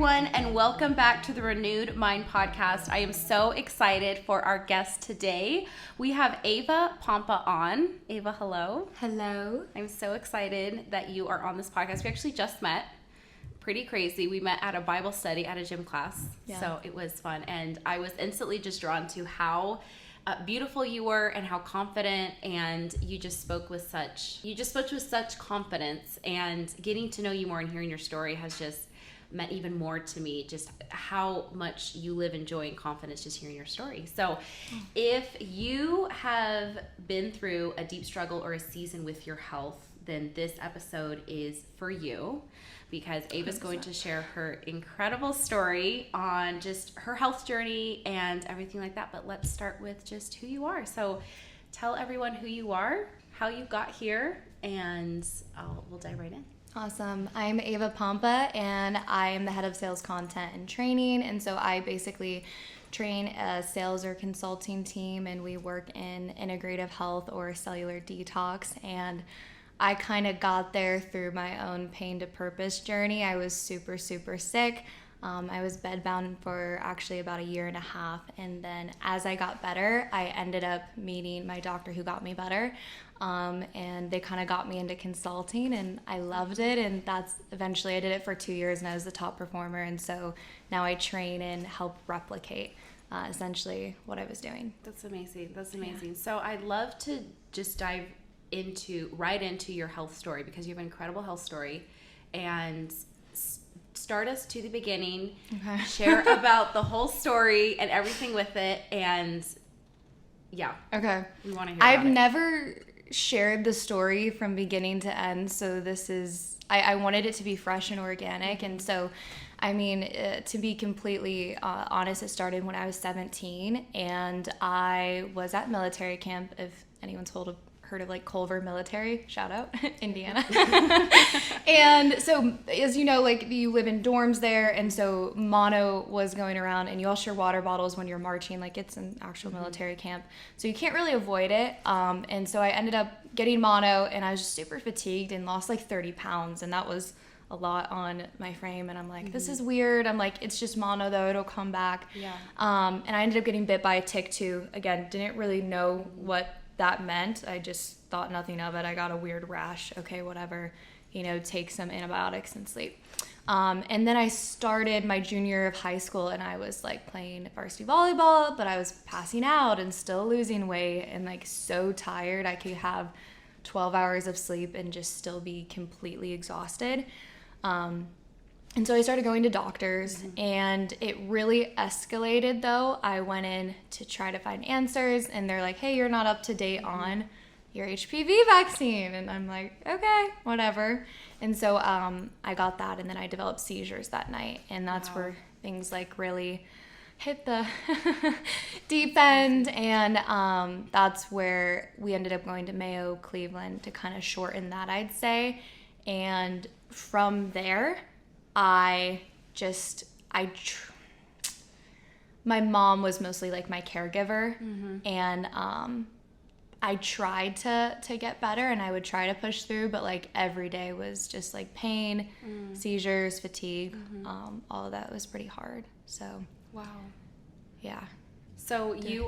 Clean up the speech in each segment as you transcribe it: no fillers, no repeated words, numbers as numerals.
everyone, and welcome back to the Renewed Mind podcast. I am so excited for our guest today. We have Ava Pompa on. Ava, hello. Hello. I'm so excited that you are on this podcast. We actually just met. Pretty crazy. We met at a Bible study at a gym class, so it was fun. And I was instantly just drawn to how beautiful you were and how confident, and you just spoke with such confidence. And getting to know you more and hearing your story has just meant even more to me, just how much you live in joy and confidence just hearing your story. So if you have been through a deep struggle or a season with your health, then this episode is for you, because Ava's going to share her incredible story on just her health journey and everything like that. But let's start with just who you are. So tell everyone who you are, how you got here, and we'll dive right in. Awesome. I'm Ava Pompa, and I am the head of sales content and training. And so I basically train a sales or consulting team, and we work in integrative health or cellular detox. And I kind of got there through my own pain to purpose journey. I was super, super sick. I was bedbound for actually about a year and a half. And then as I got better, I ended up meeting my doctor who got me better. And they kind of got me into consulting, and I loved it. And that's eventually I did it for 2 years, and I was the top performer. And so now I train and help replicate essentially what I was doing. That's amazing. Yeah. So I'd love to just dive right into your health story, because you have an incredible health story, and start us to the beginning. Okay. Share about the whole story and everything with it, and okay, we want to hear I've never shared the story from beginning to end, so this is I wanted it to be fresh and organic. And so I mean, to be completely honest, it started when I was 17, and I was at military camp. If anyone's heard of like Culver Military, shout out, Indiana. And so, as you know, like you live in dorms there, and so mono was going around, and you all share water bottles when you're marching, like it's an actual military camp, so you can't really avoid it. And so I ended up getting mono, and I was just super fatigued and lost like 30 pounds, and that was a lot on my frame. And I'm like, this is weird. I'm like, it's just mono though, it'll come back. And I ended up getting bit by a tick too. Again, didn't really know what that meant. I just thought nothing of it. I got a weird rash. Okay, whatever. Take some antibiotics and sleep. And then I started my junior year of high school, and I was like playing varsity volleyball, but I was passing out and still losing weight and like so tired. I could have 12 hours of sleep and just still be completely exhausted. And so I started going to doctors, and it really escalated though. I went in to try to find answers, and they're like, hey, you're not up to date on your HPV vaccine. And I'm like, okay, whatever. And so I got that, and then I developed seizures that night. And that's where things like really hit the deep end. And that's where we ended up going to Mayo, Cleveland to kind of shorten that, I'd say. And from there, my mom was mostly like my caregiver, and I tried to get better, and I would try to push through, but like every day was just like pain, seizures, fatigue, all of that was pretty hard. So yeah. So you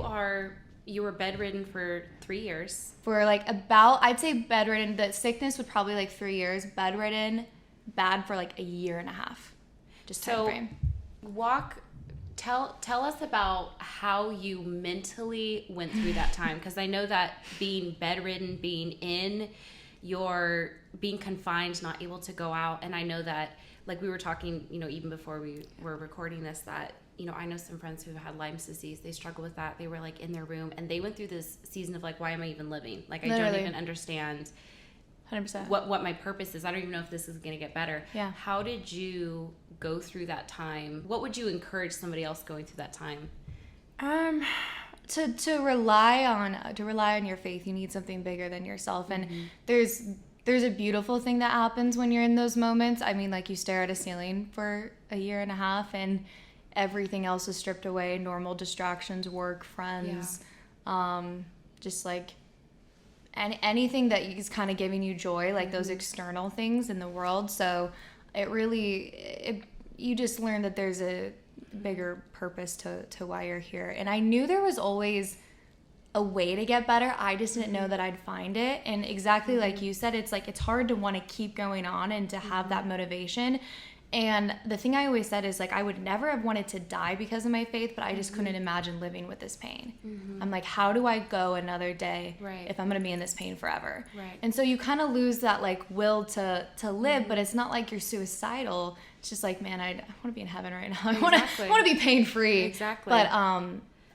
were bedridden for 3 years. For like I'd say bedridden, the sickness would probably like 3 years, bedridden, bad for like a year and a half. Just time frame. Tell us about how you mentally went through that time, because I know that being bedridden, being confined, not able to go out, and I know that like we were talking, even before we were recording this, that I know some friends who had Lyme's disease. They struggle with that. They were like in their room, and they went through this season of like, why am I even living? Like I don't even understand 100% what my purpose is. I don't even know if this is going to get better. Yeah. How did you go through that time? What would you encourage somebody else going through that time? To rely on your faith. You need something bigger than yourself. And there's a beautiful thing that happens when you're in those moments. I mean, like you stare at a ceiling for a year and a half, and everything else is stripped away. Normal distractions, work, friends, just like and anything that is kind of giving you joy, like those external things in the world. So it you just learn that there's a bigger purpose to why you're here. And I knew there was always a way to get better. I just didn't know that I'd find it. And exactly like you said, it's like, it's hard to want to keep going on and to have that motivation. And the thing I always said is like, I would never have wanted to die because of my faith, but I just couldn't imagine living with this pain. I'm like, how do I go another day if I'm going to be in this pain forever? And so you kind of lose that like will to live, but it's not like you're suicidal. It's just like, man, I want to be in heaven right now. I want to be pain free. But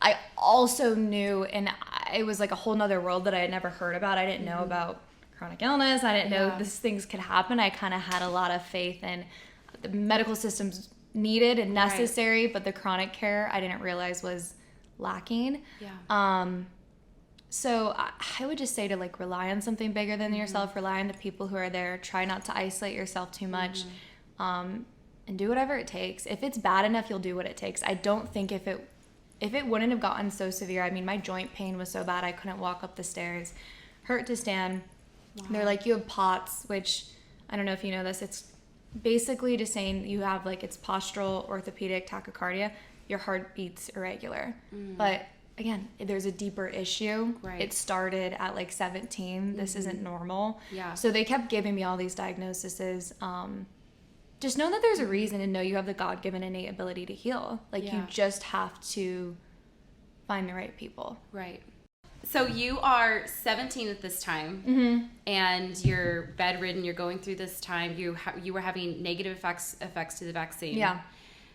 I also knew, and it was like a whole nother world that I had never heard about. I didn't know about chronic illness. I didn't know these things could happen. I kind of had a lot of faith in the medical system's needed and necessary, but the chronic care I didn't realize was lacking. So I would just say to like rely on something bigger than yourself, rely on the people who are there, try not to isolate yourself too much, and do whatever it takes. If it's bad enough, you'll do what it takes. I don't think if it wouldn't have gotten so severe, I mean, my joint pain was so bad I couldn't walk up the stairs, hurt to stand. They're like, you have POTS, which I don't know if you know this, it's basically just saying you have like, it's postural orthopedic tachycardia, your heart beats irregular. But again, there's a deeper issue. It started at like 17. This isn't normal. So they kept giving me all these diagnoses. Just know that there's a reason, and know you have the God-given innate ability to heal. Like you just have to find the right people. So you are 17 at this time, and you're bedridden. You're going through this time. You were having negative effects to the vaccine.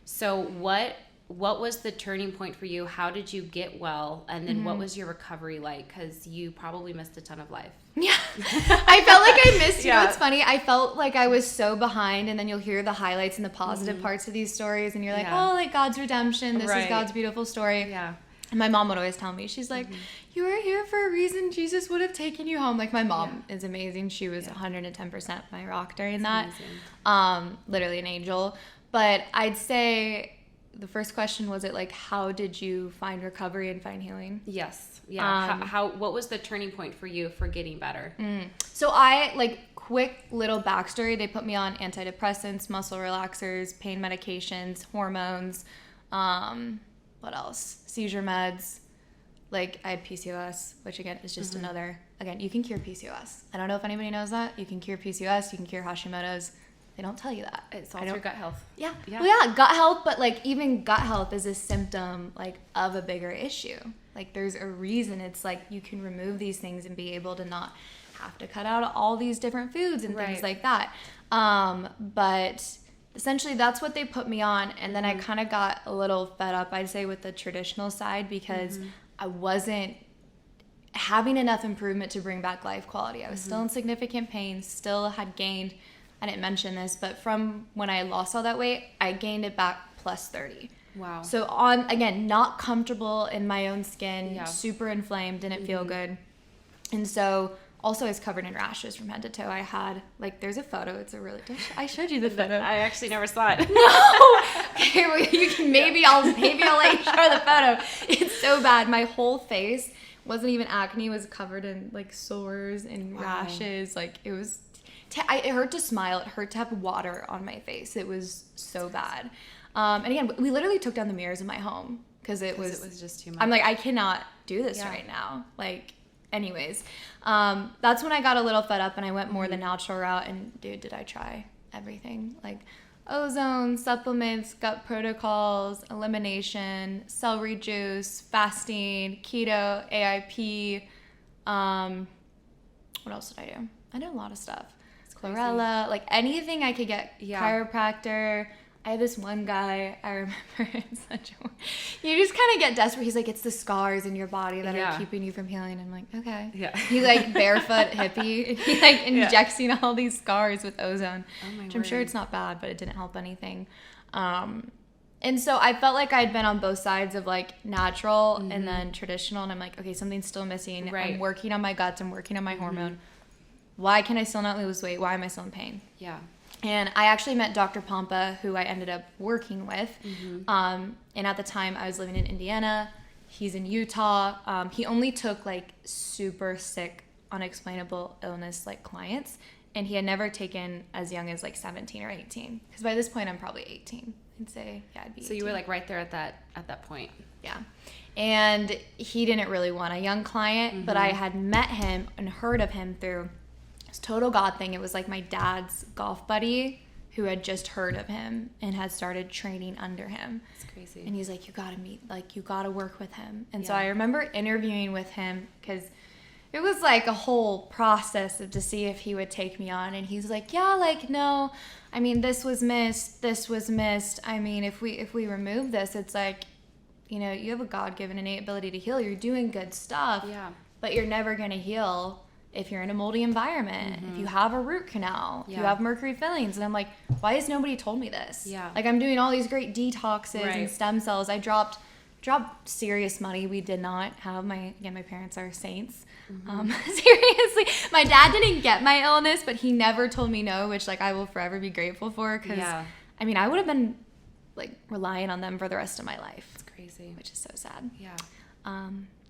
So what was the turning point for you? How did you get well? And then what was your recovery like? Because you probably missed a ton of life. I felt like I missed, you know, it's funny. I felt like I was so behind, and then you'll hear the highlights and the positive parts of these stories, and you're like, oh, like God's redemption. This is God's beautiful story. And my mom would always tell me, she's like, you were here for a reason. Jesus would have taken you home. Like my mom is amazing. She was 110% my rock during that. Literally an angel. But I'd say the first question was, it like, how did you find recovery and find healing? What was the turning point for you for getting better? So I, like, quick little backstory, they put me on antidepressants, muscle relaxers, pain medications, hormones, what else? Seizure meds. Like, I had PCOS, which again is just another, again, you can cure PCOS. I don't know if anybody knows that. You can cure PCOS, you can cure Hashimoto's. They don't tell you that. It's all your gut health. Well, gut health, but like even gut health is a symptom like of a bigger issue. Like there's a reason. It's like you can remove these things and be able to not have to cut out all these different foods and things like that. But essentially that's what they put me on. And then I kind of got a little fed up, I'd say, with the traditional side, because I wasn't having enough improvement to bring back life quality. I was still in significant pain, still had gained, I didn't mention this, but from when I lost all that weight, I gained it back plus 30. Wow. So on, again, not comfortable in my own skin, super inflamed, didn't feel good. And so also I was covered in rashes from head to toe. I had, like, there's a photo. It's a really, I showed you the photo. I actually never saw it. No. Okay, well, you can, maybe I'll let you show the photo. It's so bad. My whole face wasn't even acne, was covered in like sores and rashes. Like it was, it hurt to smile. It hurt to have water on my face. It was so bad. And again, we literally took down the mirrors in my home because it was just too much. I'm like, I cannot do this right now. Like, anyways, that's when I got a little fed up and I went more the natural route. And dude, did I try everything? Like ozone, supplements, gut protocols, elimination, celery juice, fasting, keto, AIP. What else did I do? I did a lot of stuff. Chlorella, like anything I could get. Chiropractor. I had this one guy, I remember, it's such a, you just kind of get desperate. He's like, it's the scars in your body that are keeping you from healing. I'm like, okay. He's like barefoot hippie. And he like injects you all these scars with ozone, which I'm sure it's not bad, but it didn't help anything. And so I felt like I'd been on both sides of like natural and then traditional. And I'm like, okay, something's still missing. I'm working on my guts. I'm working on my hormone. Why can I still not lose weight? Why am I still in pain? And I actually met Dr. Pompa, who I ended up working with. And at the time, I was living in Indiana. He's in Utah. He only took like super sick, unexplainable illness like clients. and he had never taken as young as like 17 or 18. Because by this point, I'm probably 18. I'd say, yeah, I'd be 18. So you were like right there at that point. Yeah. And he didn't really want a young client, but I had met him and heard of him through this total God thing. It was like my dad's golf buddy who had just heard of him and had started training under him. That's crazy. And he's like, you gotta work with him. And so I remember interviewing with him because it was like a whole process to see if he would take me on. And he's like, yeah, like, no, I mean, this was missed. I mean, if we remove this, it's like, you know, you have a God-given innate ability to heal. You're doing good stuff. Yeah. But you're never going to heal if you're in a moldy environment, if you have a root canal, if you have mercury fillings. And I'm like, why has nobody told me this? Yeah. Like, I'm doing all these great detoxes and stem cells. I dropped serious money. We did not have my parents are saints. Seriously, my dad didn't get my illness, but he never told me no, which like I will forever be grateful for. Because I mean, I would have been like relying on them for the rest of my life. It's crazy, which is so sad. Yeah.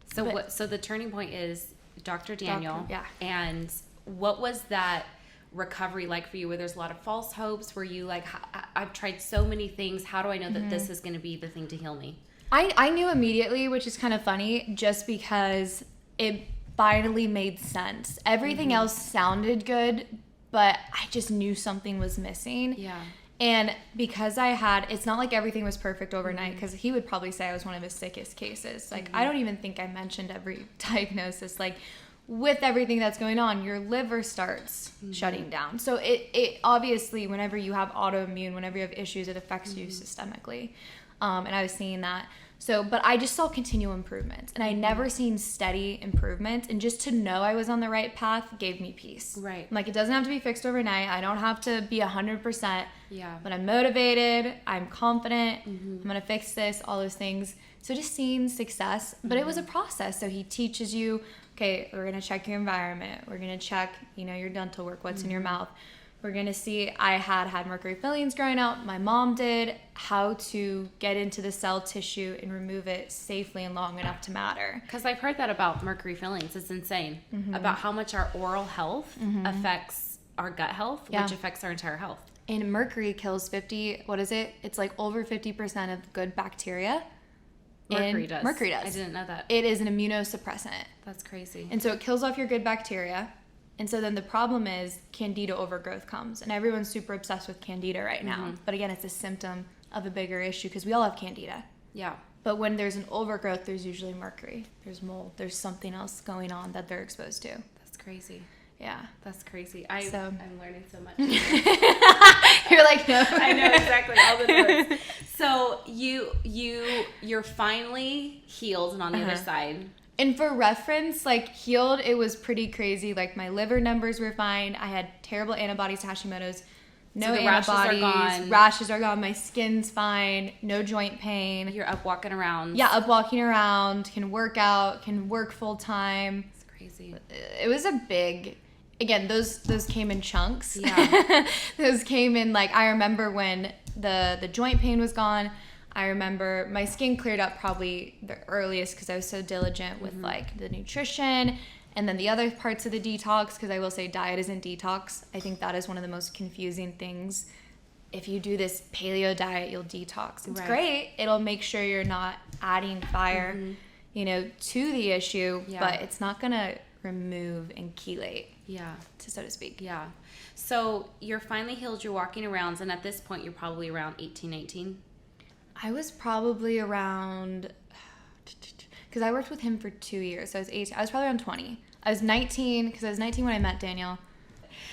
So the turning point is Dr. Daniel. And what was that recovery like for you, where there's a lot of false hopes? Were you like, I've tried so many things, how do I know that this is going to be the thing to heal me? I knew immediately, which is kind of funny, just because it finally made sense. Everything else sounded good, but I just knew something was missing. Yeah. And because it's not like everything was perfect overnight, because he would probably say I was one of his sickest cases. Like, I don't even think I mentioned every diagnosis. Like, with everything that's going on, your liver starts shutting down. So it obviously, whenever you have autoimmune, whenever you have issues, it affects you systemically. And I was seeing that. So, but I just saw continual improvements, and I never seen steady improvements. And just to know I was on the right path gave me peace. Right. I'm like, it doesn't have to be fixed overnight. I don't have to be 100%. Yeah. But I'm motivated. I'm confident. I'm going to fix this, all those things. So just seeing success, but it was a process. So he teaches you, okay, we're going to check your environment. We're going to check, your dental work, what's in your mouth. We're going to see, I had mercury fillings growing out. My mom did, how to get into the cell tissue and remove it safely and long enough to matter. Because I've heard that about mercury fillings. It's insane. About how much our oral health affects our gut health, which affects our entire health. And mercury kills it's like over 50% of good bacteria. Mercury does. I didn't know that. It is an immunosuppressant. That's crazy. And so it kills off your good bacteria. And so then the problem is candida overgrowth comes, and everyone's super obsessed with candida right now. But again, it's a symptom of a bigger issue, because we all have candida. Yeah. But when there's an overgrowth, there's usually mercury. There's mold. There's something else going on that they're exposed to. That's crazy. Yeah. That's crazy. I'm learning so much. You're like, no. I know exactly all the notes. So you're finally healed and on the other side. And for reference, like, healed, it was pretty crazy. Like, my liver numbers were fine. I had terrible antibodies to Hashimoto's. No antibodies. Rashes are gone. My skin's fine. No joint pain. You're up walking around. Yeah, up walking around. Can work out. Can work full time. It's crazy. It was a big... Again, those came in chunks. Yeah. Those came in, like, I remember when the joint pain was gone. I remember my skin cleared up probably the earliest because I was so diligent with like the nutrition, and then the other parts of the detox, because I will say diet isn't detox. I think that is one of the most confusing things. If you do this paleo diet, you'll detox. It's great. It'll make sure you're not adding fire, to the issue, but it's not going to remove and chelate, so to speak. Yeah. So you're finally healed. You're walking around, and at this point, you're probably around 18. I was probably around, because I worked with him for 2 years, so I was 18. I was probably around 20. I was 19, because I was 19 when I met Daniel.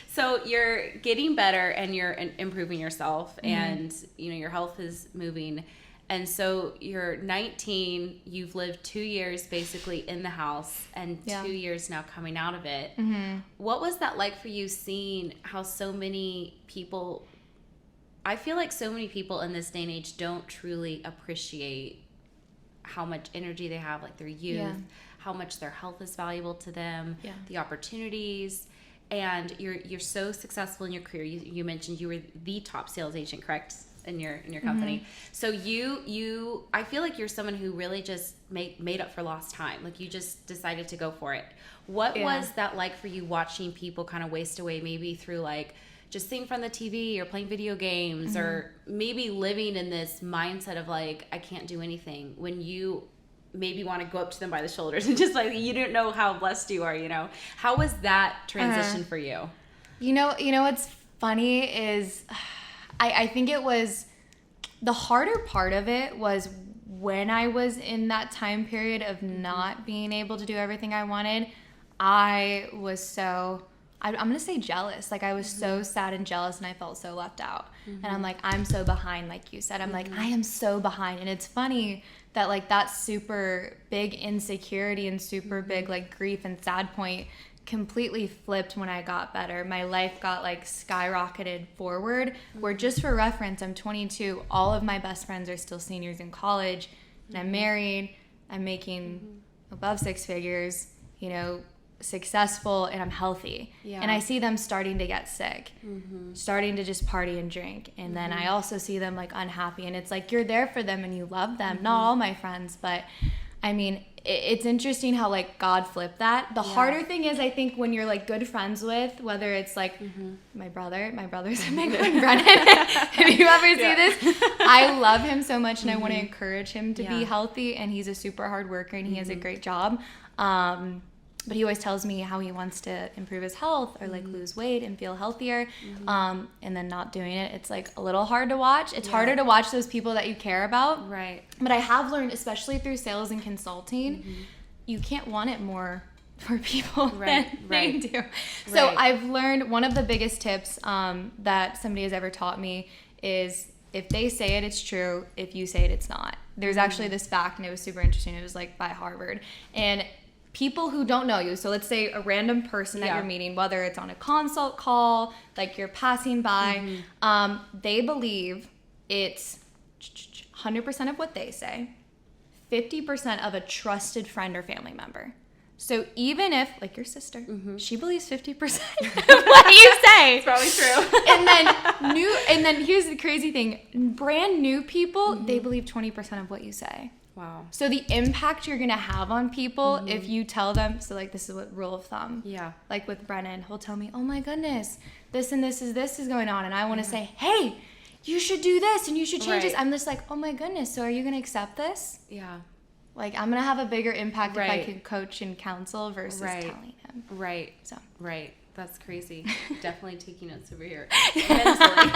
So you're getting better, and you're improving yourself, and your health is moving. And so you're 19, you've lived 2 years basically in the house, and 2 years now coming out of it. What was that like for you, seeing how so many people... I feel like so many people in this day and age don't truly appreciate how much energy they have, like their youth, how much their health is valuable to them, the opportunities, and you're so successful in your career. You mentioned you were the top sales agent, correct? in your company. So I feel like you're someone who really just made up for lost time. Like you just decided to go for it. What was that like for you, watching people kind of waste away, maybe through like just seeing from the TV or playing video games, or maybe living in this mindset of like, I can't do anything, when you maybe want to go up to them by the shoulders and just like, you don't know how blessed you are, How was that transition for you? You know what's funny is I think it was the harder part of it was when I was in that time period of not being able to do everything I wanted. I was so, I'm going to say jealous. Like I was so sad and jealous, and I felt so left out. And I'm like, I'm so behind, like you said. I'm like, I am so behind. And it's funny that like that super big insecurity and super big like grief and sad point completely flipped when I got better. My life got like skyrocketed forward, where just for reference, I'm 22. All of my best friends are still seniors in college, and I'm married. I'm making above six figures, successful, and I'm healthy. And I see them starting to get sick, starting to just party and drink. And then I also see them like unhappy, and it's like, you're there for them and you love them. Not all my friends, but I mean, it's interesting how like God flipped that. The harder thing is, I think, when you're like good friends with, whether it's like my brother's a big one, Brennan. If you ever see this, I love him so much, and I want to encourage him to be healthy, and he's a super hard worker, and he has a great job. But he always tells me how he wants to improve his health or like lose weight and feel healthier, and then not doing it. It's like a little hard to watch. It's harder to watch those people that you care about. Right. But I have learned, especially through sales and consulting, you can't want it more for people than they do. So I've learned one of the biggest tips that somebody has ever taught me is, if they say it, it's true. If you say it, it's not. There's actually this fact, and it was super interesting. It was like by Harvard. And people who don't know you, so let's say a random person that you're meeting, whether it's on a consult call, like you're passing by, they believe it's 100% of what they say, 50% of a trusted friend or family member. So even if, like your sister, she believes 50% of what you say. It's probably true. And then here's the crazy thing. Brand new people, they believe 20% of what you say. Wow. So the impact you're going to have on people if you tell them, so like this is what rule of thumb. Yeah. Like with Brennan, he'll tell me, oh my goodness, this and this is going on. And I want to say, hey, you should do this and you should change this. I'm just like, oh my goodness, so are you going to accept this? Yeah. Like, I'm going to have a bigger impact if I can coach and counsel versus telling him. Right. So. Right. That's crazy. Definitely taking notes over here. Mentally.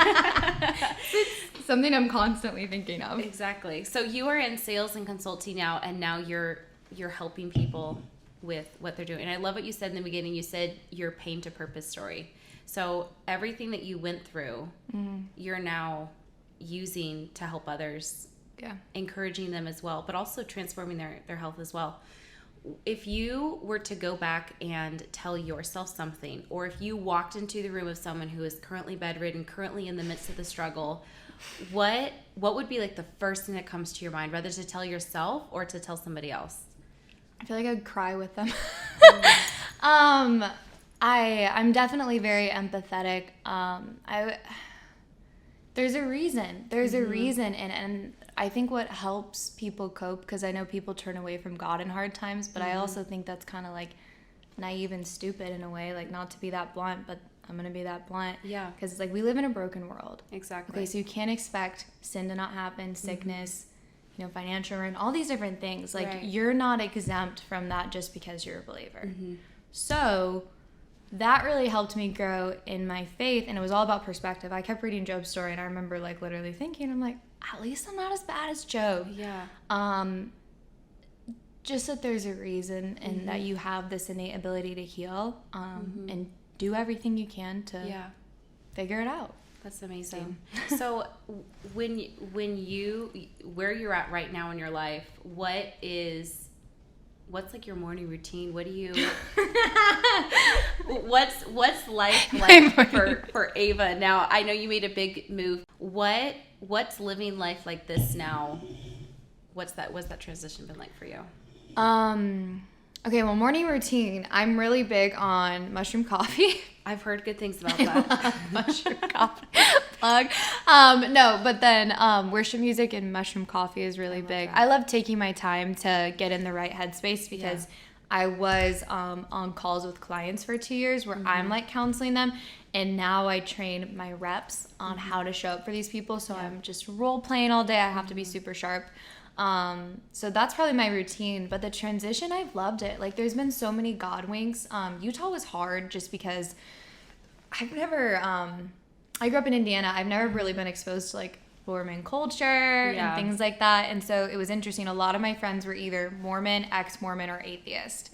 It's something I'm constantly thinking of. Exactly. So you are in sales and consulting now, and now you're helping people with what they're doing. And I love what you said in the beginning. You said your pain to purpose story. So everything that you went through, you're now using to help others, encouraging them as well, but also transforming their health as well. If you were to go back and tell yourself something, or if you walked into the room of someone who is currently bedridden, currently in the midst of the struggle, what would be like the first thing that comes to your mind, whether to tell yourself or to tell somebody else? I feel like I'd cry with them. I'm definitely very empathetic. There's a reason. There's a reason, and I think what helps people cope, because I know people turn away from God in hard times, but I also think that's kind of like naive and stupid in a way, like not to be that blunt, but I'm going to be that blunt. Yeah. Because it's like we live in a broken world. Exactly. Okay, so you can't expect sin to not happen, sickness, financial ruin, all these different things. Like you're not exempt from that just because you're a believer. So that really helped me grow in my faith, and it was all about perspective. I kept reading Job's story, and I remember like literally thinking, I'm like, at least I'm not as bad as Job. Yeah. Just that there's a reason, and that you have this innate ability to heal, and do everything you can to figure it out. That's amazing. So when you where you're at right now in your life, what's like your morning routine? What do you what's life like for Ava now? I know you made a big move. What's living life like this now? What's that transition been like for you? Okay, well, morning routine. I'm really big on mushroom coffee. I've heard good things about that. Mushroom coffee. plug. No, but then worship music and mushroom coffee is really big. That. I love taking my time to get in the right headspace because I was on calls with clients for 2 years where I'm like counseling them, and now I train my reps on how to show up for these people. So I'm just role playing all day. I have to be super sharp. So that's probably my routine, but the transition, I've loved it. Like there's been so many God winks. Utah was hard just because I've never, I grew up in Indiana. I've never really been exposed to like Mormon culture and things like that. And so it was interesting. A lot of my friends were either Mormon, ex-Mormon, or atheist.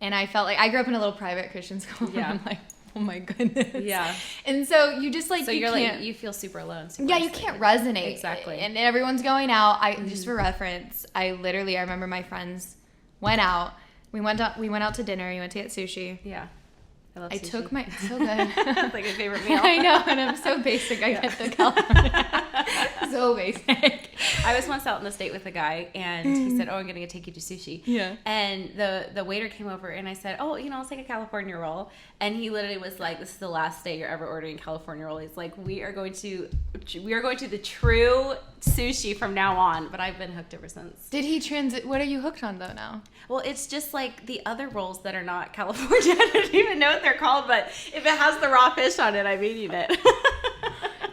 And I felt like I grew up in a little private Christian school. Yeah. And I'm like, oh my goodness. Yeah. And so you just like, so you're like, you feel super alone. Super you can't resonate. Exactly. And everyone's going out. Just for reference, I remember my friends went out. We went out to dinner. We went to get sushi. Yeah. I took my, it's so good. It's like a favorite meal. I know, and I'm so basic. I get the California. So basic. I was once out in the state with a guy, and he said, "Oh, I'm gonna take you to sushi." Yeah. And the waiter came over, and I said, "Oh, I'll take a California roll." And he literally was like, "This is the last day you're ever ordering California roll." He's like, "We are going to the true sushi from now on." But I've been hooked ever since. Did he what are you hooked on though now? Well, it's just like the other rolls that are not California. I don't even know what they're called, but if it has the raw fish on it, I'm eating it.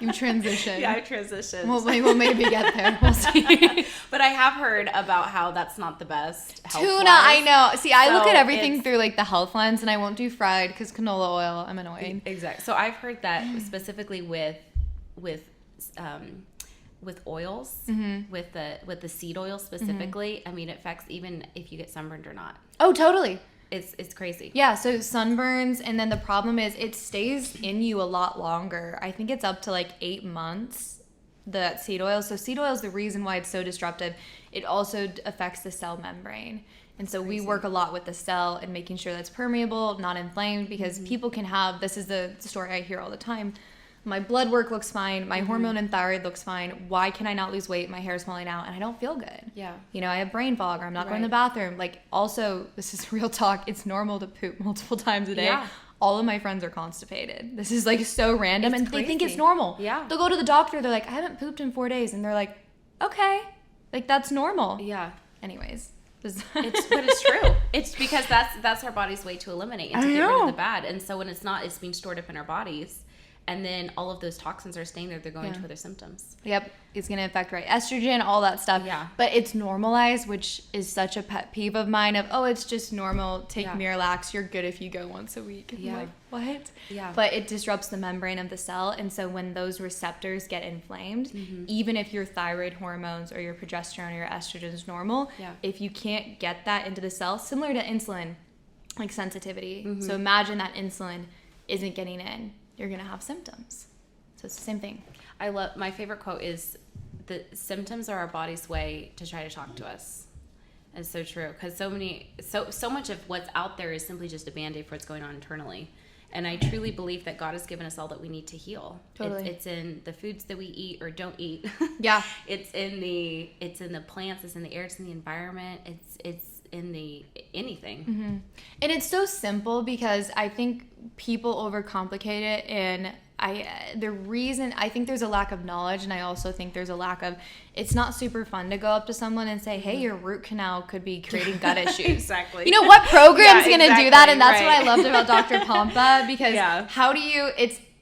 You transitioned. Yeah, I transitioned. We'll maybe get there. We'll see. But I have heard about how that's not the best health-wise. Tuna, I know. See, I look at everything through like the health lens, and I won't do fried because canola oil, I'm annoyed. Exactly. So I've heard that specifically with oils, with the seed oil specifically. I mean, it affects even if you get sunburned or not. Oh, totally. It's crazy. Yeah, so sunburns, and then the problem is it stays in you a lot longer. I think it's up to like 8 months, the seed oil. So seed oil is the reason why it's so disruptive. It also affects the cell membrane. And so we work a lot with the cell and making sure that's permeable, not inflamed, because people can have, this is the story I hear all the time, my blood work looks fine, my hormone and thyroid looks fine, why can I not lose weight, my hair's falling out, and I don't feel good. Yeah. I have brain fog, or I'm not going to the bathroom. Like, also, this is real talk, it's normal to poop multiple times a day. Yeah. All of my friends are constipated. This is like so random, and they think it's normal. Yeah. They'll go to the doctor, they're like, I haven't pooped in 4 days, and they're like, okay, like that's normal. Yeah. Anyways. But it's true. It's because that's our body's way to eliminate and to get rid of the bad. And so when it's not, it's being stored up in our bodies. And then all of those toxins are staying there. They're going to other symptoms. Yep. It's going to affect estrogen, all that stuff. Yeah. But it's normalized, which is such a pet peeve of mine of, oh, it's just normal. Take Miralax. You're good if you go once a week. And I'm like, what? Yeah. But it disrupts the membrane of the cell. And so when those receptors get inflamed, even if your thyroid hormones or your progesterone or your estrogen is normal, if you can't get that into the cell, similar to insulin, like sensitivity. So imagine that insulin isn't getting in. You're going to have symptoms. So it's the same thing. My favorite quote is, the symptoms are our body's way to try to talk to us. It's so true, because so much of what's out there is simply just a Band-Aid for what's going on internally. And I truly believe that God has given us all that we need to heal. Totally. It's in the foods that we eat or don't eat. Yeah. It's in the plants, it's in the air, it's in the environment, it's in the anything. And it's so simple, because I think people overcomplicate it, and the reason I think there's a lack of knowledge, and I also think there's a lack of, it's not super fun to go up to someone and say, hey, your root canal could be creating gut issues. Exactly. What program's going to do that? And that's what I loved about Dr. Pompa, because how do you,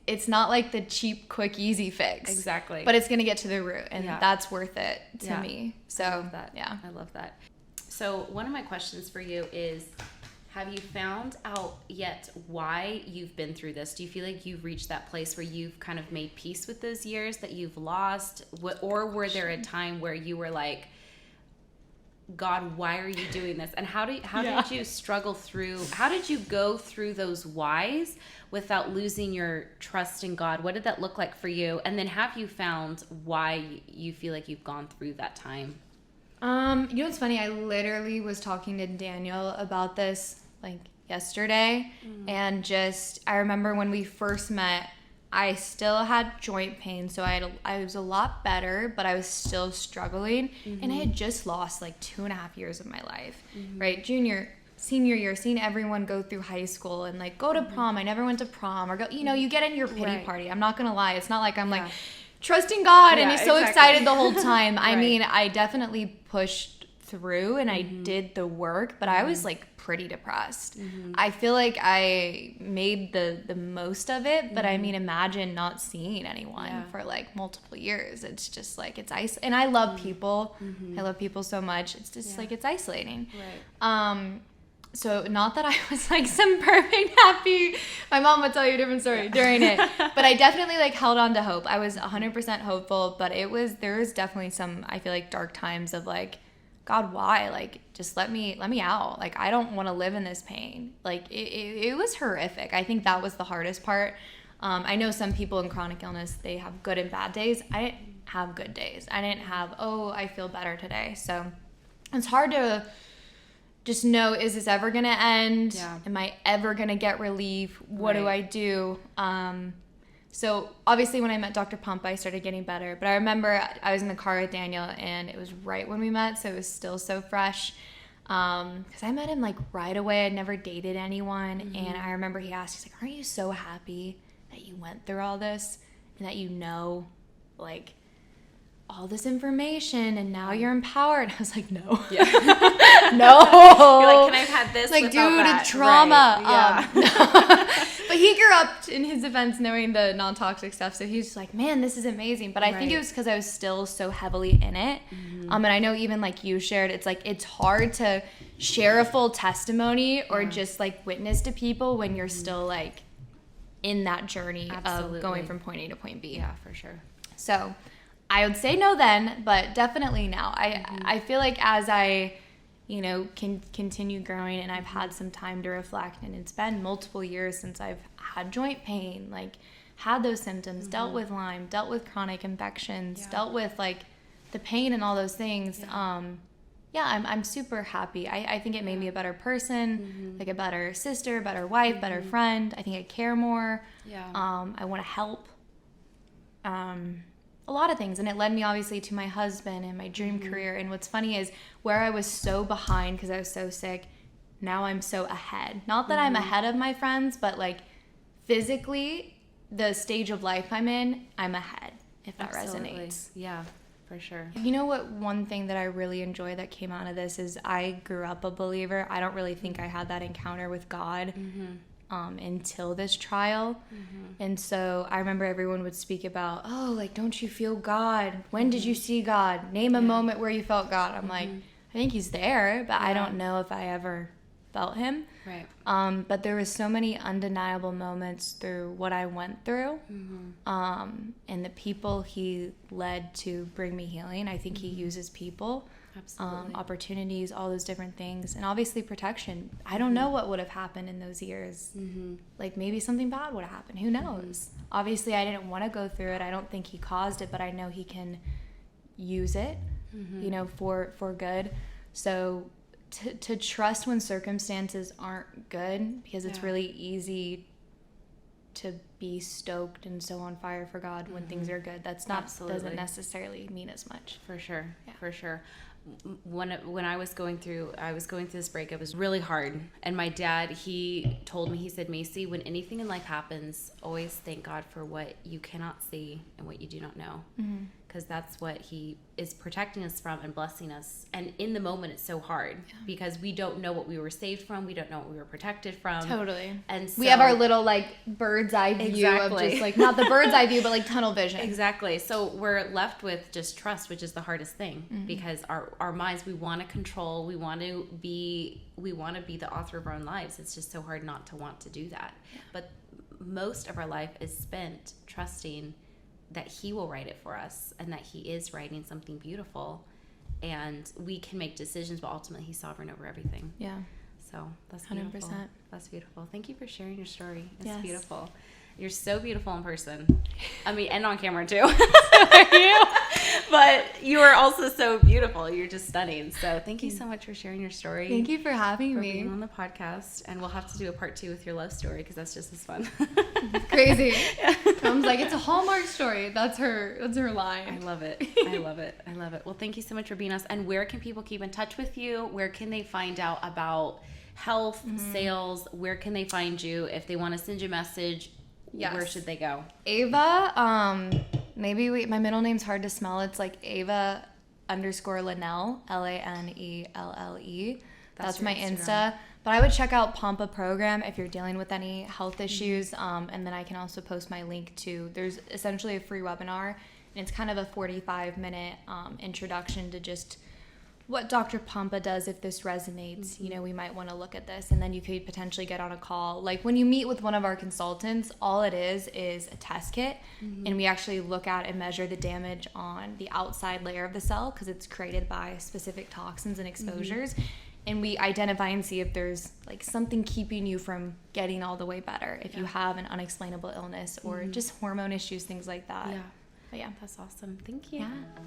it's not like the cheap, quick, easy fix. Exactly. But it's going to get to the root, and that's worth it to me. So, I love that. Yeah. I love that. So one of my questions for you is, have you found out yet why you've been through this? Do you feel like you've reached that place where you've kind of made peace with those years that you've lost? Or were there a time where you were like, God, why are you doing this? And how did you struggle through, how did you go through those whys without losing your trust in God? What did that look like for you? And then have you found why you feel like you've gone through that time? What's funny? I literally was talking to Daniel about this like yesterday, and I remember when we first met, I still had joint pain, so I was a lot better, but I was still struggling, and I had just lost like 2.5 years of my life, right? Junior, senior year, seeing everyone go through high school and like go to prom. I never went to prom, or go, you know, you get in your pity party. I'm not gonna lie, it's not like I'm like trusting God and so excited the whole time. I mean, I definitely pushed through and I did the work, but I was like pretty depressed. I feel like I made the most of it, but I mean, imagine not seeing anyone for like multiple years. It's just like, it's and I love people. I love people so much. It's just like, it's isolating. So not that I was like some perfect happy, my mom would tell you a different story during it, but I definitely like held on to hope. I was 100% hopeful, but there was definitely some, I feel like, dark times of like, God, why? Like, just let me out. Like, I don't want to live in this pain. Like, it was horrific. I think that was the hardest part. I know some people in chronic illness, they have good and bad days. I didn't have good days. I didn't have, I feel better today. So it's hard to just know, is this ever going to end? Am I ever going to get relief? What do I do? So obviously when I met Dr. Pompa, I started getting better. But I remember I was in the car with Daniel, and it was right when we met, so it was still so fresh. Because I met him like right away. I'd never dated anyone. And I remember he asked, he's like, aren't you so happy that you went through all this and that you know, like, all this information and now you're empowered? I was like, no. No. You're like, can I have had this? Like, without dude, that? trauma. But he grew up, in his defense, knowing the non-toxic stuff. So he's like, man, this is amazing. But I think it was because I was still so heavily in it. And I know even like you shared, it's like, it's hard to share a full testimony or just like witness to people when you're still like in that journey of going from point A to point B. Yeah, for sure. So I would say no then, but definitely now. I feel like as I, you know, can continue growing and I've had some time to reflect, and it's been multiple years since I've had joint pain, like had those symptoms, dealt with Lyme, dealt with chronic infections, dealt with like the pain and all those things. I'm super happy. I think it made me a better person, like a better sister, better wife, better friend. I think I care more. I want to help. A lot of things, and it led me obviously to my husband and my dream career. And what's funny is where I was so behind because I was so sick, now I'm so ahead. Not that I'm ahead of my friends, but like physically, the stage of life I'm in, I'm ahead, if that resonates. Yeah, for sure. You know what, one thing that I really enjoy that came out of this is I grew up a believer. I don't really think I had that encounter with God until this trial. And so I remember everyone would speak about, like, don't you feel God? When did you see God? Name a moment where you felt God. I'm like, I think he's there, but I don't know if I ever felt him. But there was so many undeniable moments through what I went through, and the people he led to bring me healing. I think he uses people, opportunities, all those different things, and obviously protection. I don't know what would have happened in those years. Like maybe something bad would have happened. Who knows? Obviously I didn't want to go through it. I don't think he caused it, but I know he can use it, you know, for good. So to trust when circumstances aren't good, because it's really easy to be stoked and so on fire for God when things are good. That's not doesn't necessarily mean as much. For sure. When I was going through this breakup, it was really hard. And my dad, he told me, he said, Macy, when anything in life happens, always thank God for what you cannot see and what you do not know. Because that's what he is protecting us from and blessing us. And in the moment, it's so hard because we don't know what we were saved from. We don't know what we were protected from. Totally. And so, we have our little like bird's eye view of just like, not the bird's eye view, but like tunnel vision. Exactly. So we're left with just trust, which is the hardest thing because our minds, we want to control. We want to be the author of our own lives. It's just so hard not to want to do that. But most of our life is spent trusting that he will write it for us and that he is writing something beautiful, and we can make decisions, but ultimately he's sovereign over everything. So that's 100%. Beautiful. That's beautiful. Thank you for sharing your story. It's beautiful. You're so beautiful in person. I mean, and on camera too. So are you. But you are also so beautiful. You're just stunning. So thank you so much for sharing your story. Thank you for having me. Being on the podcast. And we'll have to do a part 2 with your love story because that's just as fun. Crazy. Mom's like, it's a Hallmark story. That's her line. I love it. I love it. I love it. Well, thank you so much for being us. And where can people keep in touch with you? Where can they find out about health, sales? Where can they find you? If they want to send you a message, where should they go? Ava, my middle name's hard to spell. It's like Ava _Lanelle, LANELLE. That's my Insta. But I would check out Pompa Program if you're dealing with any health issues. And then I can also post my link to, there's essentially a free webinar, and it's kind of a 45-minute introduction to just what Dr. Pompa does. If this resonates, we might want to look at this. And then you could potentially get on a call. Like when you meet with one of our consultants, all it is a test kit. And we actually look at and measure the damage on the outside layer of the cell because it's created by specific toxins and exposures. And we identify and see if there's like something keeping you from getting all the way better. If you have an unexplainable illness or just hormone issues, things like that. Yeah. But yeah. That's awesome. Thank you. Yeah.